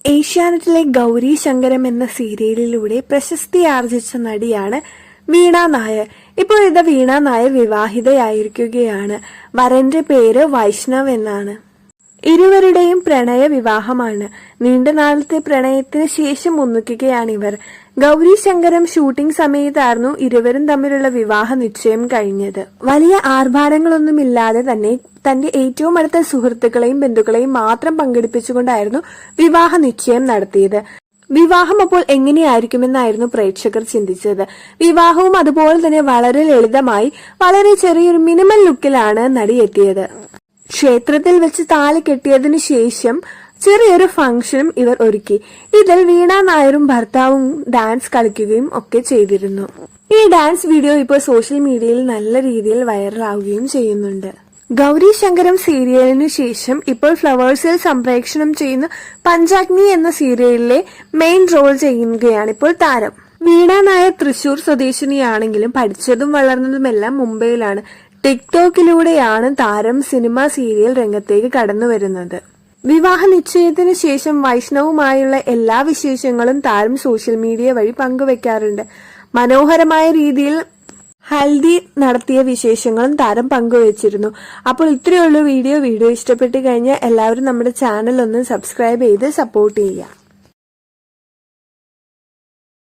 ഏഷ്യാനെറ്റിലെ ഗൗരി ശങ്കരം എന്ന സീരിയലിലൂടെ പ്രശസ്തി ആർജിച്ച നടിയാണ് വീണ നായർ. ഇപ്പോൾ ഇത് വീണ നായർ വിവാഹിതയായിരിക്കുകയാണ്. വരന്റെ പേര് വൈഷ്ണവ് എന്നാണ്. ഇരുവരുടെയും പ്രണയ വിവാഹമാണ്. നീണ്ട നാളത്തെ പ്രണയത്തിന് ശേഷം ഒന്നിക്കുകയാണിവർ. ഗൗരി ശങ്കരം ഷൂട്ടിംഗ് സമയത്തായിരുന്നു ഇരുവരും തമ്മിലുള്ള വിവാഹ നിശ്ചയം കഴിഞ്ഞത്. വലിയ ആർഭാടങ്ങളൊന്നുമില്ലാതെ തന്നെ തന്റെ ഏറ്റവും അടുത്ത സുഹൃത്തുക്കളെയും ബന്ധുക്കളെയും മാത്രം പങ്കെടുപ്പിച്ചുകൊണ്ടായിരുന്നു വിവാഹ നിശ്ചയം നടത്തിയത്. വിവാഹം അപ്പോൾ എങ്ങനെയായിരിക്കുമെന്നായിരുന്നു പ്രേക്ഷകർ ചിന്തിച്ചത്. വിവാഹവും അതുപോലെ തന്നെ വളരെ ലളിതമായി വളരെ ചെറിയൊരു മിനിമൽ ലുക്കിലാണ് നടി എത്തിയത്. ക്ഷേത്രത്തിൽ വെച്ച് താലി കെട്ടിയതിനു ശേഷം ചെറിയൊരു ഫംഗ്ഷനും ഇവർ ഒരുക്കി. ഇതിൽ വീണ നായരും ഭർത്താവും ഡാൻസ് കളിക്കുകയും ഒക്കെ ചെയ്തിരുന്നു. ഈ ഡാൻസ് വീഡിയോ ഇപ്പോൾ സോഷ്യൽ മീഡിയയിൽ നല്ല രീതിയിൽ വൈറലാവുകയും ചെയ്യുന്നുണ്ട്. ഗൗരി ശങ്കരം സീരിയലിനു ശേഷം ഇപ്പോൾ ഫ്ലവേഴ്സിൽ സംപ്രേക്ഷണം ചെയ്യുന്ന പഞ്ചാഗ്നി എന്ന സീരിയലിലെ മെയിൻ റോൾ ചെയ്യുകയാണ് ഇപ്പോൾ താരം. വീണ നായർ തൃശൂർ സ്വദേശിനിയാണെങ്കിലും പഠിച്ചതും വളർന്നതുമെല്ലാം മുംബൈയിലാണ്. ടിക്ടോക്കിലൂടെയാണ് താരം സിനിമ സീരിയൽ രംഗത്തേക്ക് കടന്നു വരുന്നത്. വിവാഹ നിശ്ചയത്തിനു ശേഷം വൈഷ്ണവുമായുള്ള എല്ലാ വിശേഷങ്ങളും താരം സോഷ്യൽ മീഡിയ വഴി പങ്കുവെക്കാറുണ്ട്. മനോഹരമായ രീതിയിൽ ഹൽദി നടത്തിയ വിശേഷങ്ങളും താരം പങ്കുവച്ചിരുന്നു. അപ്പോൾ ഇത്രയുള്ള വീഡിയോ ഇഷ്ടപ്പെട്ട് കഴിഞ്ഞാൽ എല്ലാവരും നമ്മുടെ ചാനൽ ഒന്ന് സബ്സ്ക്രൈബ് ചെയ്ത് സപ്പോർട്ട് ചെയ്യുക.